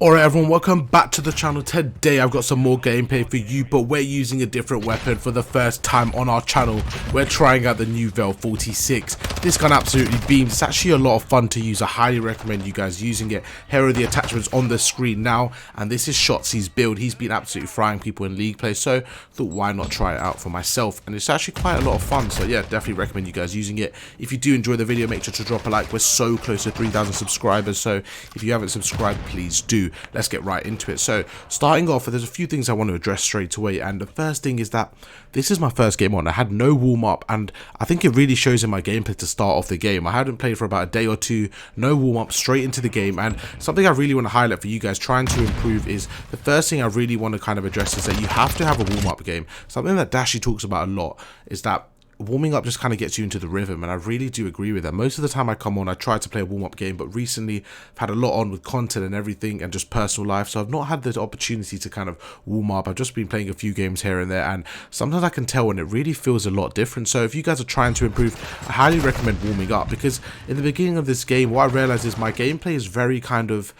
Alright everyone, welcome back to the channel. Today I've got some more gameplay for you, but we're using a different weapon for the first time on our channel. We're trying out the new MW2. This gun absolutely beams. It's actually a lot of fun to use. I highly recommend you guys using it. Here are the attachments on the screen now, and this is Shotzi's build. He's been absolutely frying people in league play, so thought why not try it out for myself, and it's actually quite a lot of fun. So yeah, definitely recommend you guys using it. If you do enjoy the video, make sure to drop a like. We're so close to 3,000 subscribers, so if you haven't subscribed, please do. Let's get right into it. So starting off, there's a few things I want to address straight away, and the first thing is that this is my first game on. I had no warm-up, and I think it really shows in my gameplay to start off the game. I hadn't played for about a day or two, no warm-up, straight into the game. And something I really want to highlight for you guys trying to improve is the first thing I really want to kind of address is that you have to have a warm-up game. Something that Dashi talks about a lot is that warming up just kind of gets you into the rhythm, and I really do agree with that. Most of the time I come on, I try to play a warm-up game, but recently I've had a lot on with content and everything and just personal life, so I've not had the opportunity to kind of warm up. I've just been playing a few games here and there, and sometimes I can tell when it really feels a lot different. So if you guys are trying to improve, I highly recommend warming up, because in the beginning of this game, what I realized is my gameplay is very kind of,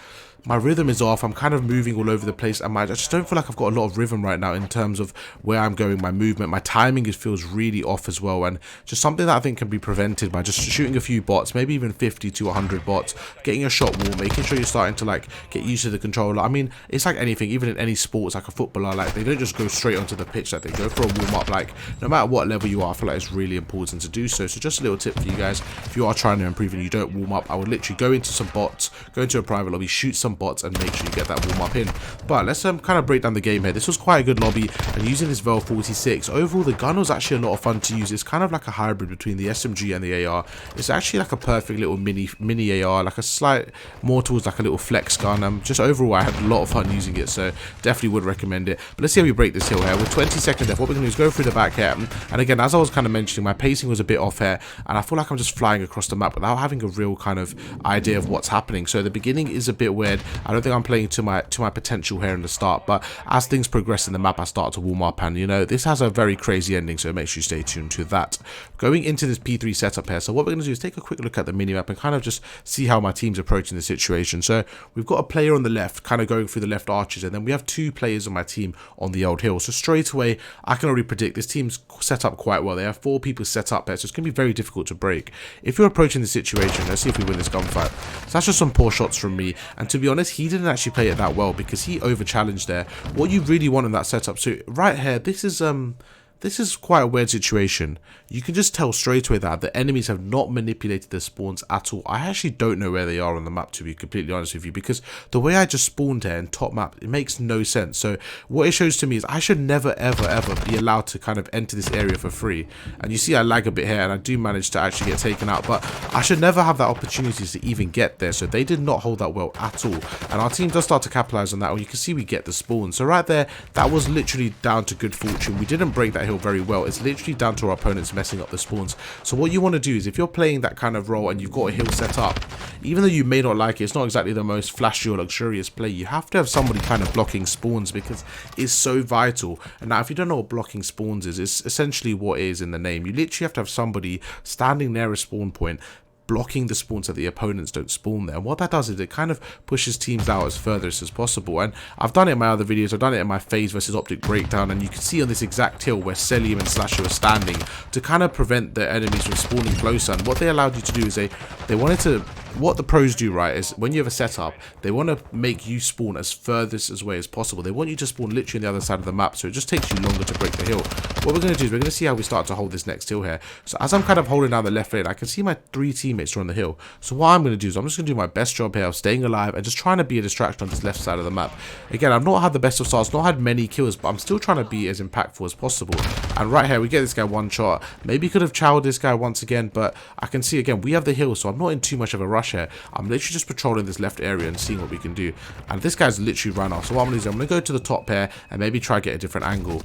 my rhythm is off. I'm kind of moving all over the place, and I just don't feel like I've got a lot of rhythm right now in terms of where I'm going, my movement, my timing feels really off as well, and just something that I think can be prevented by just shooting a few bots, maybe even 50 to 100 bots, getting a shot wall, making sure you're starting to like get used to the controller. I mean, it's like anything, even in any sports, like a footballer, like they don't just go straight onto the pitch, like they go for a warm up. Like no matter what level you are, I feel like it's really important to do so. So just a little tip for you guys, if you are trying to improve and you don't warm up, I would literally go into some bots, go into a private lobby, shoot some bots, and make sure you get that warm up in. But let's kind of break down the game here. This was quite a good lobby, and using this MW2, overall the gun was actually a lot of fun to use. It's kind of like a hybrid between the SMG and the AR. It's actually like a perfect little mini AR, like a slight more towards like a little flex gun. Just overall I had a lot of fun using it, so definitely would recommend it. But let's see how we break this hill here with 20 seconds left. What we're going to do is go through the back here, and again, as I was kind of mentioning, my pacing was a bit off here, and I feel like I'm just flying across the map without having a real kind of idea of what's happening. So the beginning is a bit weird. I don't think I'm playing to my potential here in the start, but as things progress in the map, I start to warm up, and you know, this has a very crazy ending, so make sure you stay tuned to that. Going into this P3 setup here, so what we're going to do is take a quick look at the minimap and kind of just see how my team's approaching the situation. So we've got a player on the left kind of going through the left arches, and then we have two players on my team on the old hill. So straight away I can already predict this team's set up quite well. They have 4 people set up there, so it's going to be very difficult to break. If you're approaching the situation, let's see if we win this gunfight. So that's just some poor shots from me, and to be honest, he didn't actually play it that well because he over challenged there. What you really want in that setup, so right here, this is quite a weird situation. You can just tell straight away that the enemies have not manipulated their spawns at all. I actually don't know where they are on the map, to be completely honest with you, because the way I just spawned here in top map, it makes no sense. So what it shows to me is I should never ever be allowed to kind of enter this area for free. And you see I lag a bit here, and I do manage to actually get taken out, but I should never have that opportunity to even get there. So they did not hold that well at all, and our team does start to capitalize on that. Well, you can see we get the spawn. So right there, that was literally down to good fortune. We didn't break that hill very well. It's literally down to our opponents messing up the spawns. So what you want to do is, if you're playing that kind of role and you've got a hill set up, even though you may not like it, it's not exactly the most flashy or luxurious play, you have to have somebody kind of blocking spawns, because it's so vital. And now if you don't know what blocking spawns is, it's essentially what it is in the name. You literally have to have somebody standing near a spawn point blocking the spawns so that the opponents don't spawn there. And what that does is it kind of pushes teams out as furthest as possible. And I've done it in my other videos. I've done it in my phase versus optic breakdown, and you can see on this exact hill where Selim and Slasher are standing to kind of prevent the enemies from spawning closer. And what they allowed you to do is they wanted to, what the pros do, right, is when you have a setup, they want to make you spawn as furthest away as possible. They want you to spawn literally on the other side of the map, so it just takes you longer to break the hill. What we're going to do is we're going to see how we start to hold this next hill here. So as I'm kind of holding down the left lane, I can see my 3 teammates are on the hill. So what I'm going to do is I'm just going to do my best job here of staying alive and just trying to be a distraction on this left side of the map. Again, I've not had the best of starts, not had many kills, but I'm still trying to be as impactful as possible. And right here, we get this guy one shot. Maybe could have chowed this guy once again, but I can see again, we have the hill, so I'm not in too much of a rush here. I'm literally just patrolling this left area and seeing what we can do. And this guy's literally run off. So what I'm going to do is I'm going to go to the top here and maybe try to get a different angle.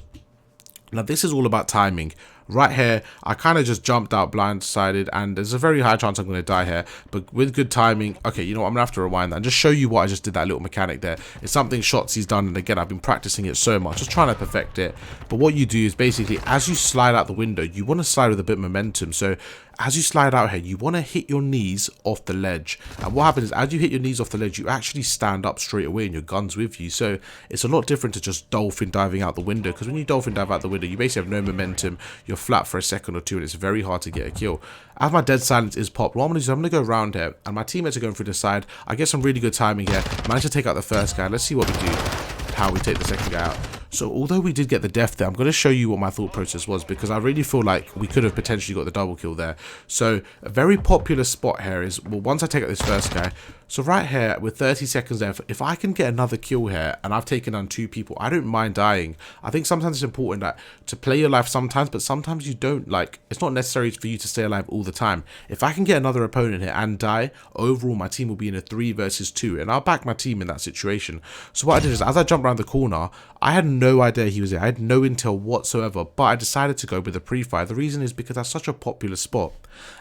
Now this is all about timing. Right here, I kind of just jumped out blindsided, and there's a very high chance I'm going to die here, but with good timing. Okay, you know what, I'm going to have to rewind that and just show you what I just did, that little mechanic there. It's something Shotzi's done, and again, I've been practicing it so much, just trying to perfect it. But what you do is basically, as you slide out the window, you want to slide with a bit of momentum. So as you slide out here, you want to hit your knees off the ledge. And what happens is, as you hit your knees off the ledge, you actually stand up straight away and your gun's with you. So it's a lot different to just dolphin diving out the window, because when you dolphin dive out the window, you basically have no momentum. You're flat for a second or two, and it's very hard to get a kill. As my dead silence is popped, what I'm going to do is I'm going to go around here, and my teammates are going through the side. I get some really good timing here. Manage to take out the first guy. Let's see what we do, how we take the second guy out. So although we did get the death there, I'm going to show you what my thought process was, because I really feel like we could have potentially got the double kill there. So a very popular spot here is, well, once I take out this first guy, so right here with 30 seconds left, if I can get another kill here and I've taken down 2 people, I don't mind dying. I think sometimes it's important that to play your life sometimes, but sometimes you don't. Like, it's not necessary for you to stay alive all the time. If I can get another opponent here and die, overall my team will be in a 3 versus 2, and I'll back my team in that situation. So what I did is, as I jumped around the corner, I had no idea he was there. I had no intel whatsoever, but I decided to go with the pre-fire. The reason is because that's such a popular spot,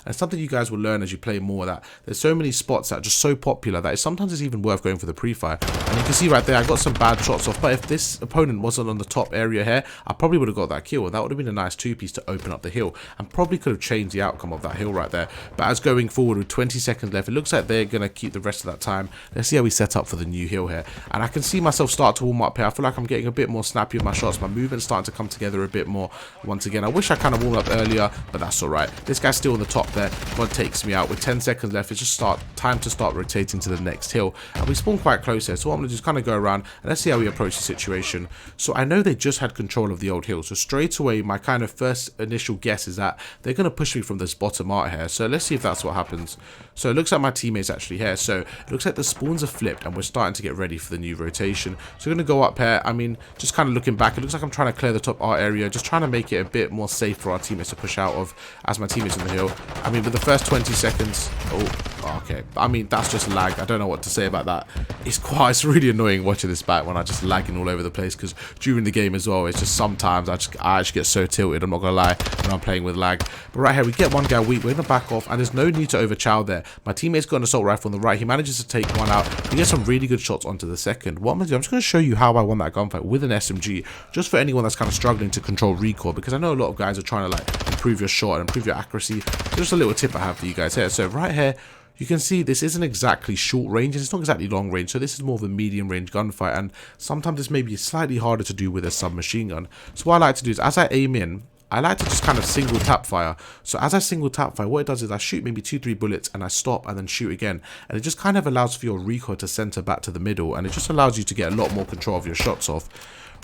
and something you guys will learn as you play more, that there's so many spots that are just so popular that sometimes it's even worth going for the pre-fire. And you can see right there, I got some bad shots off, but if this opponent wasn't on the top area here, I probably would have got that kill, and that would have been a nice 2-piece to open up the hill, and probably could have changed the outcome of that hill right there. But as going forward with 20 seconds left, it looks like they're going to keep the rest of that time. Let's see how we set up for the new hill here, and I can see myself start to warm up here. I feel like I'm getting a bit more snappy with my shots. My movement's starting to come together a bit more once again. I wish I kind of warmed up earlier, but that's all right. This guy's still on the top there. God takes me out with 10 seconds left. It's just time to start rotating to the next hill, and we spawn quite close here. So what I'm going to do is kind of go around and let's see how we approach the situation. So I know they just had control of the old hill, so straight away my kind of first initial guess is that they're going to push me from this bottom art here. So let's see if that's what happens. So it looks like my teammates actually here, so it looks like the spawns are flipped and we're starting to get ready for the new rotation. So we're going to go up here. I mean, just kind of looking back, it looks like I'm trying to clear the top art area, just trying to make it a bit more safe for our teammates to push out of as my teammates on the hill. I mean, with the first 20 seconds, oh, okay, I mean, that's just lag. I don't know what to say about that. It's really annoying watching this back when I just lagging all over the place, because during the game as well, it's just sometimes I actually get so tilted, I'm not gonna lie, when I'm playing with lag. But right here, we get one guy weak, we're gonna back off, and there's no need to overchow there. My teammate's got an assault rifle on the right, he manages to take one out, he gets some really good shots onto the second. What I'm gonna do, I'm just gonna show you how I won that gunfight with an SMG, just for anyone that's kind of struggling to control recoil, because I know a lot of guys are trying to like improve your shot and improve your accuracy. Just a little tip I have for you guys here. So right here, you can see this isn't exactly short range, and it's not exactly long range, so this is more of a medium range gunfight, and sometimes this may be slightly harder to do with a submachine gun. So what I like to do is, as I aim in, I like to just kind of single tap fire. So as I single tap fire, what it does is I shoot maybe 2-3 bullets and I stop and then shoot again, and it just kind of allows for your recoil to center back to the middle, and it just allows you to get a lot more control of your shots off.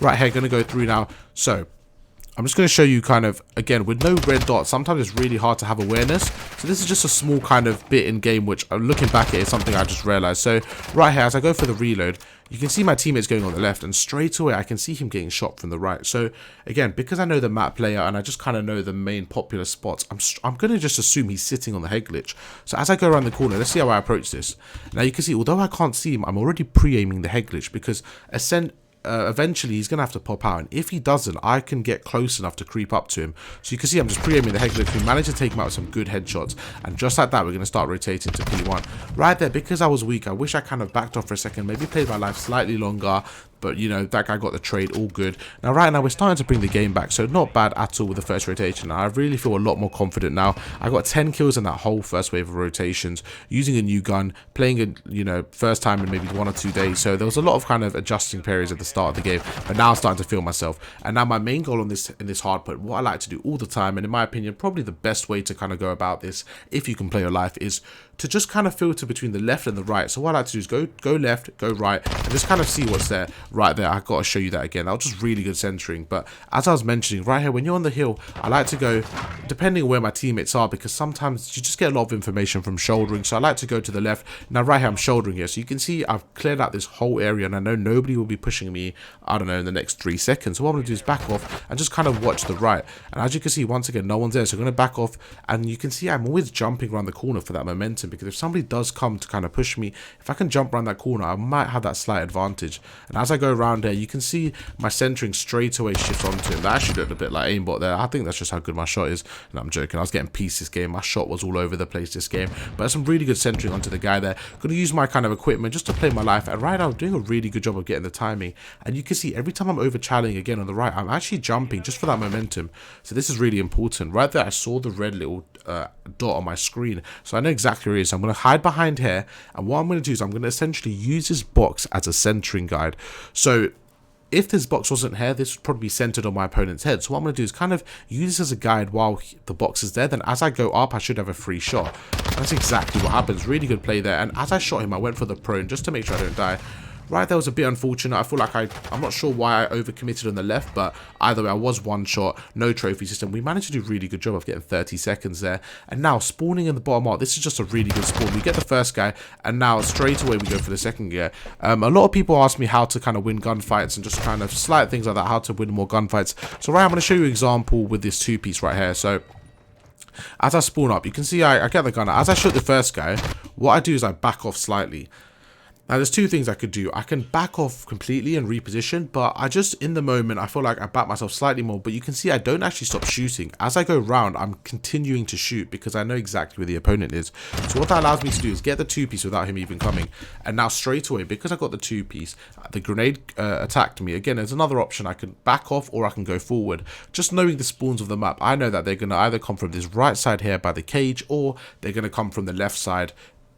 Right here, gonna go through now. So I'm just going to show you kind of, again, with no red dots, sometimes it's really hard to have awareness. So this is just a small kind of bit in game, which looking back at it is something I just realized. So right here, as I go for the reload, you can see my teammates going on the left, and straight away I can see him getting shot from the right. So again, because I know the map player and I just kind of know the main popular spots, I'm going to just assume he's sitting on the head glitch. So as I go around the corner, let's see how I approach this. Now you can see, although I can't see him, I'm already pre-aiming the head glitch, because eventually he's gonna have to pop out, and if he doesn't, I can get close enough to creep up to him. So you can see I'm just pre-aiming the head glitch. We managed to take him out with some good headshots, and just like that, we're gonna start rotating to P1 right there. Because I was weak, I wish I kind of backed off for a second, maybe played my life slightly longer, but you know, that guy got the trade, all good. Now right now we're starting to bring the game back, so not bad at all with the first rotation. I really feel a lot more confident now. I got 10 kills in that whole first wave of rotations, using a new gun, playing it, you know, first time in maybe 1 or 2 days. So there was a lot of kind of adjusting periods at the start of the game, but now I'm starting to feel myself. And now my main goal on this in this hardpoint, what I like to do all the time, and in my opinion probably the best way to kind of go about this if you can play your life, is to just kind of filter between the left and the right. So what I like to do is go left, go right, and just kind of see what's there. Right there, I've got to show you that again. That was just really good centering. But as I was mentioning, right here, when you're on the hill, I like to go, depending on where my teammates are, because sometimes you just get a lot of information from shouldering. So I like to go to the left. Now right here, I'm shouldering here. So you can see I've cleared out this whole area, and I know nobody will be pushing me, I don't know, in the next 3 seconds. So what I'm going to do is back off and just kind of watch the right. And as you can see, once again, no one's there. So I'm going to back off, and you can see I'm always jumping around the corner for that momentum, because if somebody does come to kind of push me, if I can jump around that corner, I might have that slight advantage. And as I go around there, you can see my centering straight away shifts onto him. That actually looked a bit like aimbot there. I think that's just how good my shot is. No, I'm joking. I was getting pieced this game. My shot was all over the place this game. But some really good centering onto the guy there. Going to use my kind of equipment just to play my life. And right now, I'm doing a really good job of getting the timing. And you can see every time I'm over-challenging again on the right, I'm actually jumping just for that momentum. So this is really important. Right there, I saw the red little dot on my screen. So I know exactly where it is. So I'm going to hide behind here. And what I'm going to do is I'm going to essentially use this box as a centering guide. So if this box wasn't here, this would probably be centered on my opponent's head. So what I'm going to do is kind of use this as a guide while the box is there. Then as I go up, I should have a free shot. That's exactly what happens. Really good play there. And as I shot him, I went for the prone just to make sure I don't die. Right, that was a bit unfortunate. I feel like I'm not sure why I overcommitted on the left, but either way, I was one shot, no trophy system. We managed to do a really good job of getting 30 seconds there. And now, spawning in the bottom art, this is just a really good spawn. We get the first guy, and now straight away we go for the second guy. A lot of people ask me how to kind of win gunfights and just kind of slight things like that, how to win more gunfights. So right, I'm going to show you an example with this two-piece right here. So as I spawn up, you can see I get the gun. As I shoot the first guy, what I do is I back off slightly. Now, there's two things I could do. I can back off completely and reposition, but I just, in the moment, I feel like I back myself slightly more. But you can see I don't actually stop shooting. As I go round, I'm continuing to shoot because I know exactly where the opponent is. So what that allows me to do is get the two-piece without him even coming. And now straight away, because I got the two-piece, the grenade attacked me. Again, there's another option. I can back off or I can go forward. Just knowing the spawns of the map, I know that they're going to either come from this right side here by the cage, or they're going to come from the left side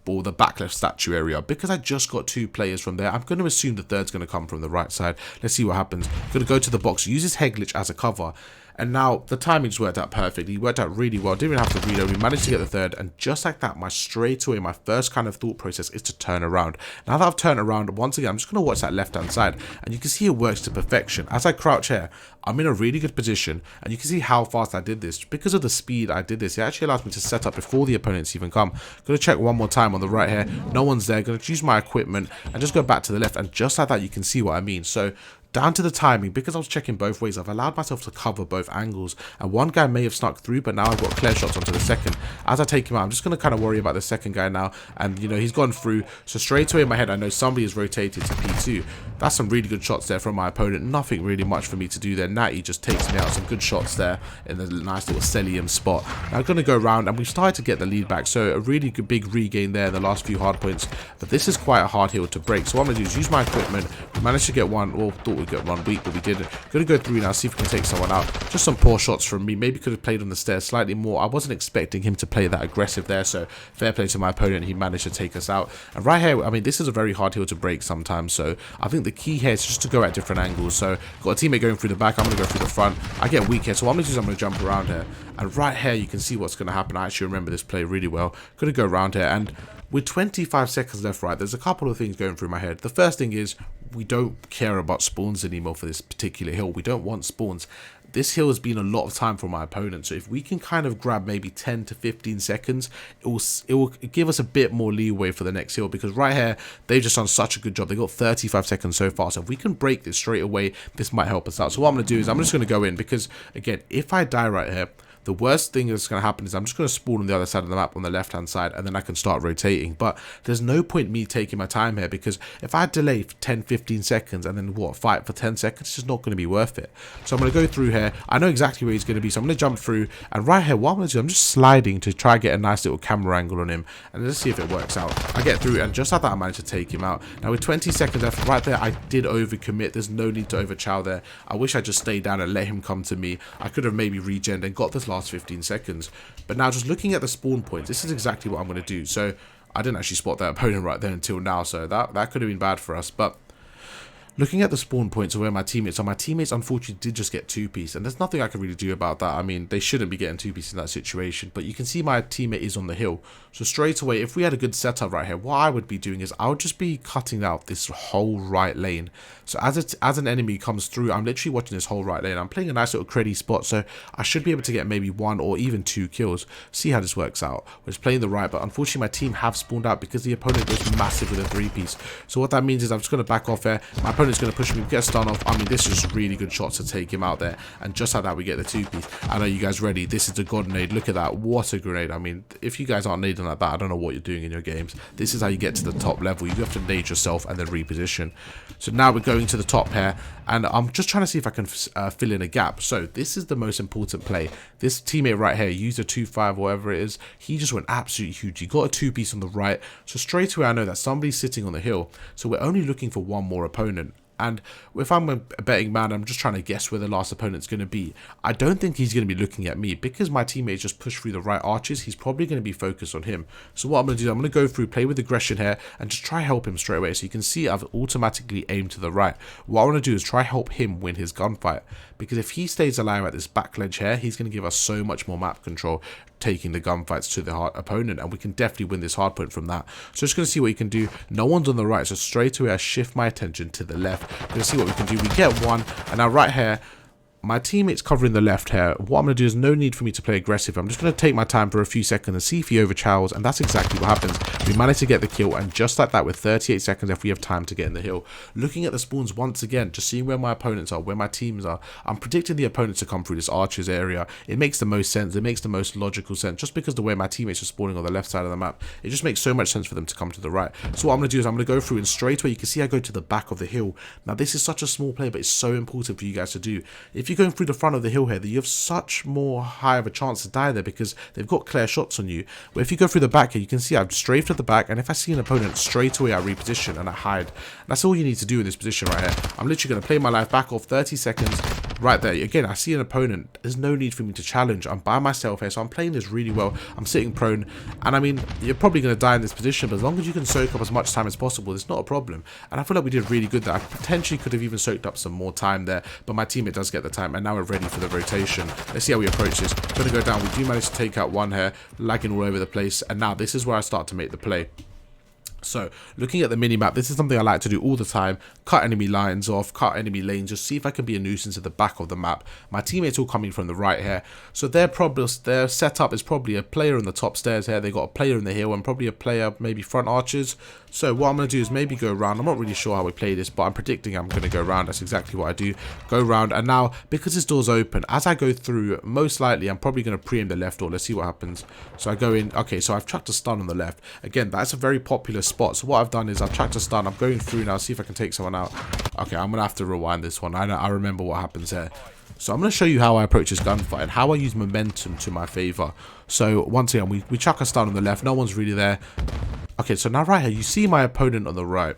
or the back left statue area. Because I just got two players from there, I'm going to assume the third's going to come from the right side. Let's see what happens. I'm going to go to the box, use this head glitch as a cover. And now the timing just worked out perfectly. It worked out really well. Didn't even have to reload. We managed to get the third. And just like that, my first kind of thought process is to turn around. Now that I've turned around, once again, I'm just going to watch that left-hand side. And you can see it works to perfection. As I crouch here, I'm in a really good position. And you can see how fast I did this. Because of the speed I did this, it actually allows me to set up before the opponents even come. Going to check one more time on the right here. No one's there. Going to use my equipment and just go back to the left. And just like that, you can see what I mean. So down to the timing, because I was checking both ways, I've allowed myself to cover both angles. And one guy may have snuck through, but now I've got clear shots onto the second. As I take him out, I'm just going to kind of worry about the second guy now. And, you know, he's gone through. So straight away in my head, I know somebody has rotated to P2. That's some really good shots there from my opponent. Nothing really much for me to do there. Natty just takes me out. Some good shots there in the nice little Celium spot. Now I'm going to go around, and we've started to get the lead back. So a really good big regain there in the last few hard points. But this is quite a hard hill to break. So what I'm going to do is use my equipment. We managed to get one, well, thought we'd get one weak, but we didn't. Going to go through now, see if we can take someone out. Just some poor shots from me. Maybe could have played on the stairs slightly more. I wasn't expecting him to play that aggressive there. So fair play to my opponent. He managed to take us out. And right here, I mean, this is a very hard hill to break sometimes. So I think the key here is just to go at different angles. So got a teammate going through the back. I'm going to go through the front. I get weak here. So what I'm going to do is I'm going to jump around here. And right here, you can see what's going to happen. I actually remember this play really well. Going to go around here. And with 25 seconds left, right, there's a couple of things going through my head. The first thing is we don't care about spawns anymore for this particular hill. We don't want spawns. This hill has been a lot of time for my opponent, so if we can kind of grab maybe 10 to 15 seconds, it will give us a bit more leeway for the next hill, because right here, they've just done such a good job. They got 35 seconds so far, so if we can break this straight away, this might help us out. So what I'm going to do is I'm just going to go in, because, again, if I die right here, the worst thing that's going to happen is I'm just going to spawn on the other side of the map on the left-hand side, and then I can start rotating. But there's no point me taking my time here, because if I delay for 10, 15 seconds and then, fight for 10 seconds, it's just not going to be worth it. So I'm going to go through here. I know exactly where he's going to be, so I'm going to jump through. And right here, what I'm going to do, I'm just sliding to try and get a nice little camera angle on him. And let's see if it works out. I get through, and just like that, I managed to take him out. Now, with 20 seconds left, right there, I did overcommit. There's no need to overchow there. I wish I just stayed down and let him come to me. I could have maybe regened and got this last 15 seconds. But now, just looking at the spawn points, this is exactly what I'm going to do. So I didn't actually spot that opponent right there until now, so that could have been bad for us. But looking at the spawn points of where my teammates are, my teammates unfortunately did just get two-piece, and there's nothing I can really do about that. I mean, they shouldn't be getting two-piece in that situation, but you can see my teammate is on the hill. So straight away, if we had a good setup right here, what I would be doing is I would just be cutting out this whole right lane. So as an enemy comes through, I'm literally watching this whole right lane. I'm playing a nice little creddy spot, so I should be able to get maybe 1 or even 2 kills. See how this works out. We're just playing the right, but unfortunately my team have spawned out because the opponent goes massive with a 3-piece. So what that means is I'm just going to back off here. My opponent opponent's going to push me, we get a stun off. I mean, this is really good shots to take him out there, and just like that, we get the 2-piece. I know you guys ready. This is the god nade. Look at that. What a grenade. I mean, if you guys aren't nading like that, I don't know what you're doing in your games. This is how you get to the top level. You have to nade yourself and then reposition. So now we're going to the top here, and I'm just trying to see if I can fill in a gap. So this is the most important play. This teammate right here used a 2-5, whatever it is. He just went absolutely huge. He got a 2-piece on the right. So straight away I know that somebody's sitting on the hill. So we're only looking for one more opponent. And if I'm a betting man, I'm just trying to guess where the last opponent's going to be. I don't think he's going to be looking at me because my teammates just pushed through the right arches. He's probably going to be focused on him. So what I'm going to do, I'm going to go through, play with aggression here, and just try help him straight away. So you can see I've automatically aimed to the right. What I want to do is try help him win his gunfight, because if he stays alive at this back ledge here, he's going to give us so much more map control, taking the gunfights to the opponent, and we can definitely win this hardpoint from that. So just going to see what you can do. No one's on the right, so straight away I shift my attention to the left. Going to see what we can do. We get one, and now right here, my teammate's covering the left here. What I'm going to do is no need for me to play aggressive. I'm just going to take my time for a few seconds and see if he overchowers, and that's exactly what happens. We managed to get the kill, and just like that, with 38 seconds if we have time to get in the hill. Looking at the spawns once again, just seeing where my opponents are, where my teams are, I'm predicting the opponents to come through this archers area. It makes the most sense. It makes the most logical sense, just because the way my teammates are spawning on the left side of the map, it just makes so much sense for them to come to the right. So what I'm going to do is I'm going to go through, and straight away you can see I go to the back of the hill. Now this is such a small play, but it's so important for you guys to do. If you're going through the front of the hill here, that you have such more high of a chance to die there because they've got clear shots on you. But if you go through the back here, you can see I've strafed at the back, and if I see an opponent, straight away I reposition and I hide. And that's all you need to do in this position right here. I'm literally going to play my life back off 30 seconds right there. Again, I see an opponent. There's no need for me to challenge. I'm by myself here, so I'm playing this really well. I'm sitting prone, and I mean, you're probably going to die in this position, but as long as you can soak up as much time as possible, it's not a problem. And I feel like we did really good there. I potentially could have even soaked up some more time there, but my teammate does get the time, and now we're ready for the rotation. Let's see how we approach this. Going to go down. We do manage to take out one here, lagging all over the place, and now this is where I start to make the play. So looking at the mini-map, this is something I like to do all the time. Cut enemy lines off, cut enemy lanes, just see if I can be a nuisance at the back of the map. My teammates all coming from the right here, so their setup is probably a player on the top stairs here. They got a player in the hill and probably a player maybe front archers. So what I'm going to do is maybe go around. I'm not really sure how we play this, but I'm predicting I'm going to go around. That's exactly what I do. Go around, and now because this door's open, as I go through, most likely I'm probably going to preempt the left door. Let's see what happens. So I go in. Okay, so I've chucked a stun on the left. Again, that's a very popular spot. So what I've done is I've chucked a stun. I'm going through now, see if I can take someone out. Okay, I'm going to have to rewind this one. I remember what happens here. So I'm going to show you how I approach this gunfight and how I use momentum to my favor. So once again, we chuck a stun on the left. No one's really there. Okay, so now right here, you see my opponent on the right.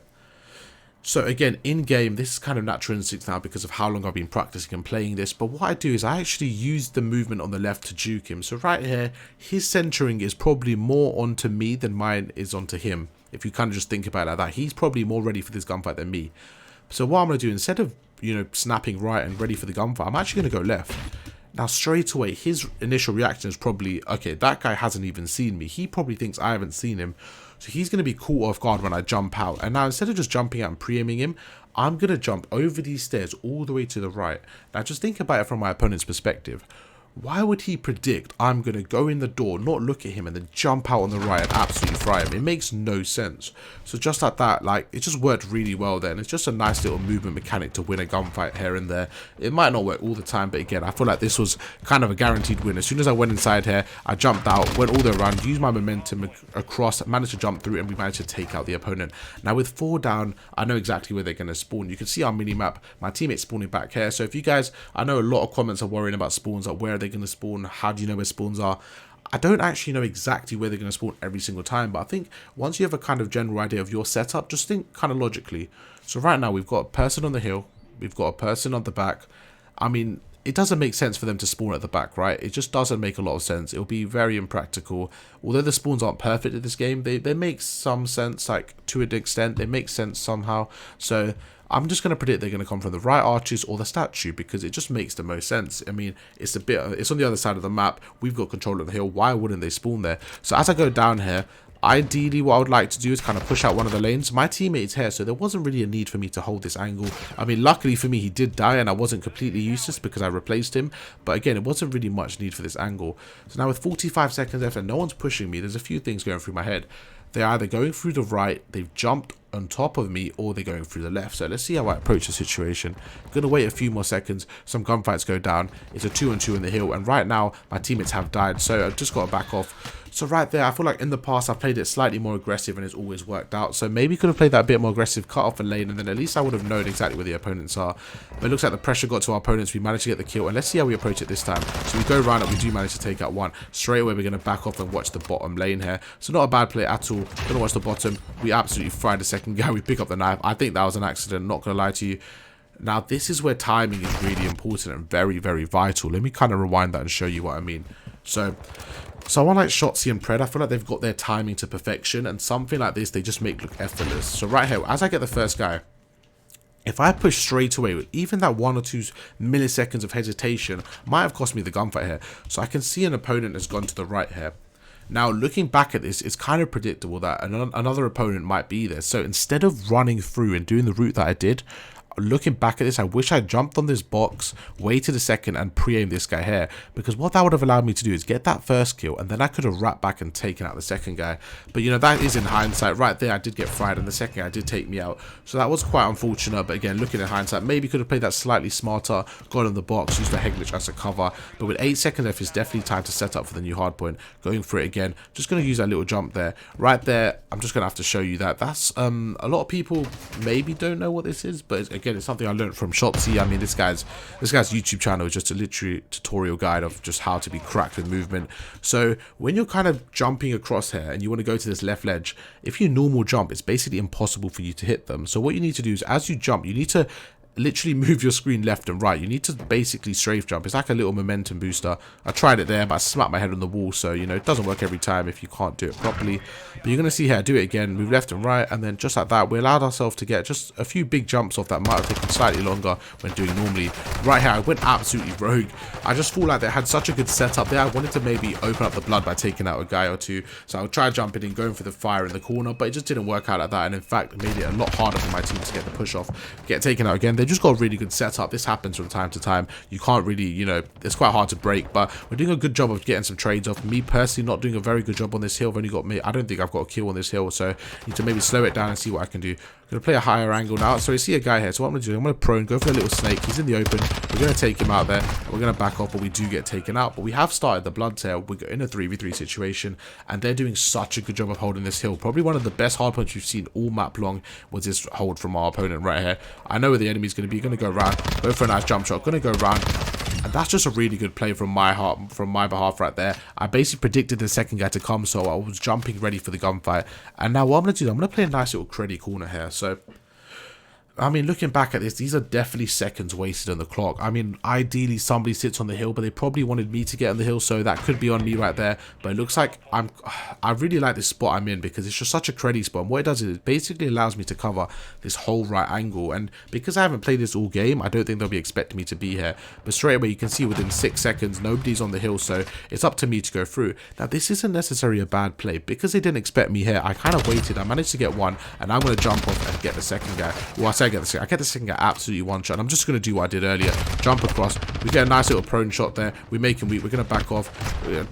So again, in game, this is kind of natural instinct now because of how long I've been practicing and playing this. But what I do is I actually use the movement on the left to juke him. So right here, his centering is probably more onto me than mine is onto him. If you kind of just think about it like that, he's probably more ready for this gunfight than me. So what I'm going to do, instead of, you know, snapping right and ready for the gunfight, I'm actually going to go left. Now, straight away, his initial reaction is probably, okay, that guy hasn't even seen me. He probably thinks I haven't seen him. So he's going to be caught off guard when I jump out. And now, instead of just jumping out and pre-aiming him, I'm going to jump over these stairs all the way to the right. Now, just think about it from my opponent's perspective. Why would he predict I'm going to go in the door, not look at him, and then jump out on the right and absolutely fry him? It makes no sense. So just like that, like, it just worked really well there. And it's just a nice little movement mechanic to win a gunfight here and there. It might not work all the time, but again, I feel like this was kind of a guaranteed win. As soon as I went inside here, I jumped out, went all the way around, used my momentum across, managed to jump through, and we managed to take out the opponent. Now with 4 down, I know exactly where they're going to spawn. You can see our mini-map. My teammate's spawning back here. So if you guys, I know a lot of comments are worrying about spawns, like where are they going to spawn? How do you know where spawns are? I don't actually know exactly where they're going to spawn every single time, but I think once you have a kind of general idea of your setup, just think kind of logically. So right now we've got a person on the hill, we've got a person on the back. I mean, it doesn't make sense for them to spawn at the back, right? It just doesn't make a lot of sense. It'll be very impractical. Although the spawns aren't perfect in this game, they make some sense, like to an extent. They make sense somehow. So I'm just going to predict they're going to come from the right arches or the statue because it just makes the most sense. I mean, it's on the other side of the map. We've got control of the hill. Why wouldn't they spawn there? So as I go down here, ideally what I would like to do is kind of push out one of the lanes. My teammate's here, so there wasn't really a need for me to hold this angle. I mean, luckily for me, he did die and I wasn't completely useless because I replaced him. But again, it wasn't really much need for this angle. So now with 45 seconds left and no one's pushing me, there's a few things going through my head. they're either going through the right, they've jumped on top of me, or they're going through the left. So let's see how I approach the situation. I'm gonna wait a few more seconds, some gunfights go down, it's a 2-on-2 in the hill, and right now my teammates have died, so I've just got to back off. So right there, I feel like in the past I've played it slightly more aggressive and it's always worked out. So maybe could have played that a bit more aggressive, cut off a lane, and then at least I would have known exactly where the opponents are. But it looks like the pressure got to our opponents. We managed to get the kill, and let's see how we approach it this time. So we go around and we do manage to take out one. Straight away we're going to back off and watch the bottom lane here. So not a bad play at all. Gonna watch the bottom. We absolutely fried the second guy. We pick up the knife. I think that was an accident, not gonna lie to you. Now this is where timing is really important and very, very vital. Let me kind of rewind that and show you what I mean. So someone like Shotzi and Pred, I feel like they've got their timing to perfection, and something like this they just make look effortless. So right here, as I get the first guy, if I push straight away with even that 1 or 2 milliseconds of hesitation, might have cost me the gunfight here. So I can see an opponent has gone to the right here. Now, looking back at this, it's kind of predictable that another opponent might be there. So instead of running through and doing the route that I did, looking back at this, I wish I jumped on this box, waited a second, and pre-aimed this guy here, because what that would have allowed me to do is get that first kill, and then I could have wrapped back and taken out the second guy. But you know, that is in hindsight. Right there I did get fried, and the second guy did take me out, so that was quite unfortunate. But again, looking at hindsight, maybe could have played that slightly smarter, got on the box, used the head glitch as a cover. But with 8 seconds left, it's definitely time to set up for the new hardpoint. Going for it again, just going to use that little jump there. Right there, I'm just going to have to show you that. That's a lot of people maybe don't know what this is, but again, it's something I learned from Shotzi. I mean, this guy's YouTube channel is just a literary tutorial guide of just how to be cracked with movement. So when you're kind of jumping across here and you want to go to this left ledge, if you normal jump, it's basically impossible for you to hit them. So what you need to do is, as you jump, you need to literally move your screen left and right. You need to basically strafe jump. It's like a little momentum booster. I tried it there, but I smacked my head on the wall, so you know, it doesn't work every time if you can't do it properly. But you're gonna see here, do it again, move left and right, and then just like that, we allowed ourselves to get just a few big jumps off that might have taken slightly longer when doing normally. Right here, I went absolutely rogue. I just feel like they had such a good setup there. I wanted to maybe open up the blood by taking out a guy or two, so I would try jumping in, going for the fire in the corner, but it just didn't work out like that, and in fact, it made it a lot harder for my team to get the push off, get taken out again. They just got a really good setup. This happens from time to time. You can't really, you know, it's quite hard to break, but we're doing a good job of getting some trades off. Me personally, not doing a very good job on this hill. I've only got me, I don't think I've got a kill on this hill, so I need to maybe slow it down and see what I can do. I'm going to play a higher angle now. So you see a guy here. So what I'm going to do, I'm going to prone, go for a little snake. He's in the open. We're going to take him out there. We're going to back off, but we do get taken out. But we have started the blood tail. We're in a 3v3 situation, and they're doing such a good job of holding this hill. Probably one of the best hardpoints we've seen all map long was this hold from our opponent right here. I know where the enemy's going to be. Going to go around, go for a nice jump shot. Going to go around. And that's just a really good play from my behalf right there. I basically predicted the second guy to come, so I was jumping ready for the gunfight. And now what I'm going to do, I'm going to play a nice little creddy corner here. So I mean, looking back at this, these are definitely seconds wasted on the clock. I mean, ideally somebody sits on the hill, but they probably wanted me to get on the hill, so that could be on me right there. But it looks like I really like this spot I'm in, because it's just such a creddy spot. And what it does is it basically allows me to cover this whole right angle. And because I haven't played this all game, I don't think they'll be expecting me to be here. But straight away, you can see within 6 seconds, nobody's on the hill, so it's up to me to go through. Now, this isn't necessarily a bad play. Because they didn't expect me here, I kind of waited. I managed to get one, and I'm going to jump off and get the second guy. Well, I get the second guy absolutely one shot. I'm just going to do what I did earlier, jump across. We get a nice little prone shot there. We make him weak. We're going to back off.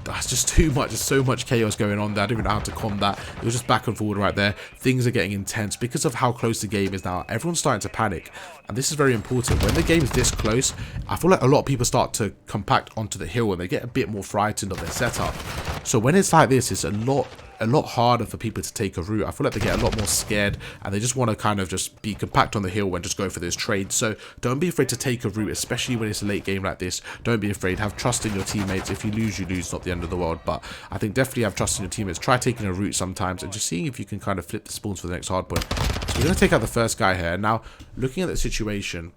That's just too much. There's so much chaos going on there. I don't even know how to calm that. It was just back and forward right there. Things are getting intense because of how close the game is now. Everyone's starting to panic, and this is very important. When the game is this close, I feel like a lot of people start to compact onto the hill, and they get a bit more frightened of their setup. So when it's like this, it's a lot harder for people to take a route. I feel like they get a lot more scared, and they just want to kind of just be compact on the hill and just go for those trades. So don't be afraid to take a route, especially when it's a late game like this. Don't be afraid. Have trust in your teammates. If you lose, you lose. Not the end of the world, but I think definitely have trust in your teammates. Try taking a route sometimes and just seeing if you can kind of flip the spawns for the next hardpoint. So we're going to take out the first guy here. Now, looking at the situation,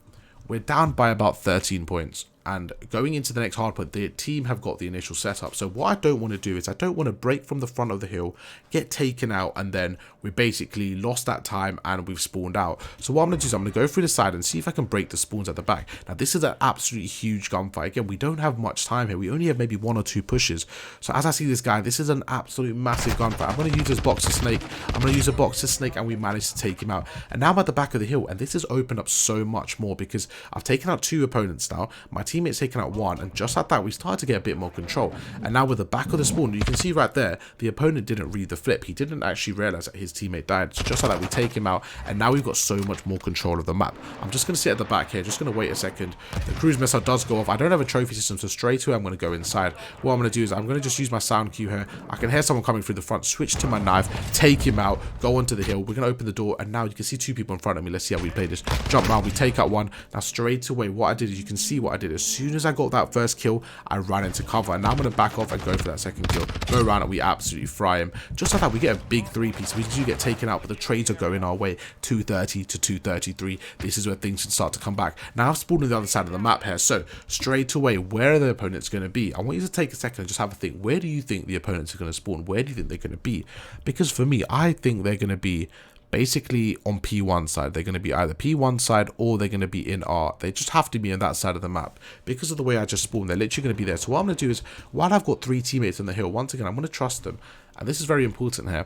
we're down by about 13 points. And going into the next hardpoint, the team have got the initial setup. So what I don't want to do is I don't want to break from the front of the hill, get taken out, and then we basically lost that time and we've spawned out. So what I'm going to do is I'm going to go through the side and see if I can break the spawns at the back. Now, this is an absolutely huge gunfight. Again, we don't have much time here. We only have maybe 1 or 2 pushes. So as I see this guy, this is an absolute massive gunfight. I'm going to use this boxer snake. I'm going to use a boxer snake, and we managed to take him out. And now I'm at the back of the hill, and this has opened up so much more because I've taken out 2 opponents now. My team teammates taking out one, and just like that, we started to get a bit more control. And now with the back of the spawn, you can see right there, the opponent didn't read the flip. He didn't actually realize that his teammate died. So just like that, we take him out, and now we've got so much more control of the map. I'm just going to sit at the back here, just going to wait a second. The cruise missile does go off. I don't have a trophy system, so straight away I'm going to go inside. What I'm going to do is I'm going to just use my sound cue here. I can hear someone coming through the front, switch to my knife, take him out, go onto the hill. We're going to open the door, and now you can see two people in front of me. Let's see how we play this. Jump around, we take out one. Now straight away, what I did is, you can see what I did. As soon as I got that first kill, I ran into cover, and now I'm going to back off and go for that second kill. Go around and we absolutely fry him. Just like that, we get a big 3-piece. We do get taken out, but the trades are going our way. 230 to 233. This is where things can start to come back. Now I've spawned on the other side of the map here, so straight away, where are the opponents going to be? I want you to take a second and just have a think. Where do you think the opponents are going to spawn? Where do you think they're going to be? Because for me, I think they're going to be basically on P1 side. They're going to be either P1 side or they're going to be in R. They just have to be on that side of the map because of the way I just spawned. They're literally going to be there. So what I'm going to do is, while I've got 3 teammates on the hill, once again, I'm going to trust them. And this is very important here,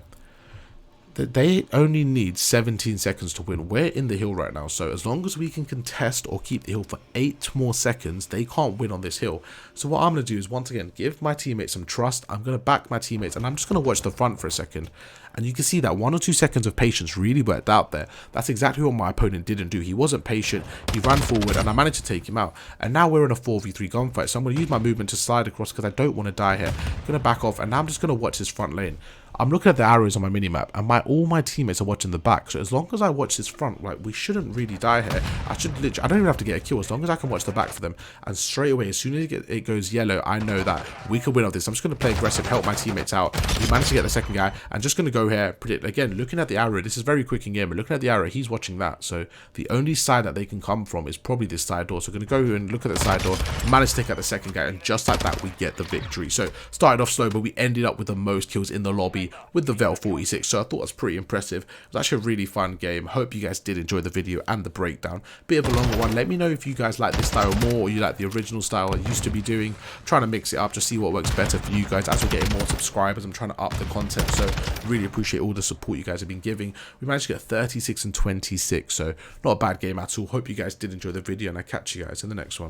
that they only need 17 seconds to win. We're in the hill right now, so as long as we can contest or keep the hill for 8 more seconds, they can't win on this hill. So what I'm going to do is, once again, give my teammates some trust. I'm going to back my teammates, and I'm just going to watch the front for a second. And you can see that 1 or 2 seconds of patience really worked out there. That's exactly what my opponent didn't do. He wasn't patient. He ran forward, and I managed to take him out. And now we're in a 4v3 gunfight. So I'm going to use my movement to slide across because I don't want to die here. I'm going to back off, and now I'm just going to watch this front lane. I'm looking at the arrows on my minimap, and all my teammates are watching the back. So as long as I watch this front, like, we shouldn't really die here. I don't even have to get a kill as long as I can watch the back for them. And straight away, as soon as it goes yellow, I know that we can win off this. I'm just going to play aggressive, help my teammates out. We managed to get the second guy. I'm just going to go here, predict again. Looking at the arrow, this is very quick in game. But looking at the arrow, he's watching that. So the only side that they can come from is probably this side door. So we're going to go and look at the side door, manage to take out the second guy, and just like that, we get the victory. So started off slow, but we ended up with the most kills in the lobby with the Vel 46, so I thought it was pretty impressive. It was actually a really fun game. Hope you guys did enjoy the video and the breakdown. Bit of a longer one. Let me know if you guys like this style more, or you like the original style I used to be doing. I'm trying to mix it up, just see what works better for you guys. As we're getting more subscribers, I'm trying to up the content, so really appreciate all the support you guys have been giving. We managed to get 36 and 26, so not a bad game at all. Hope you guys did enjoy the video, and I'll catch you guys in the next one.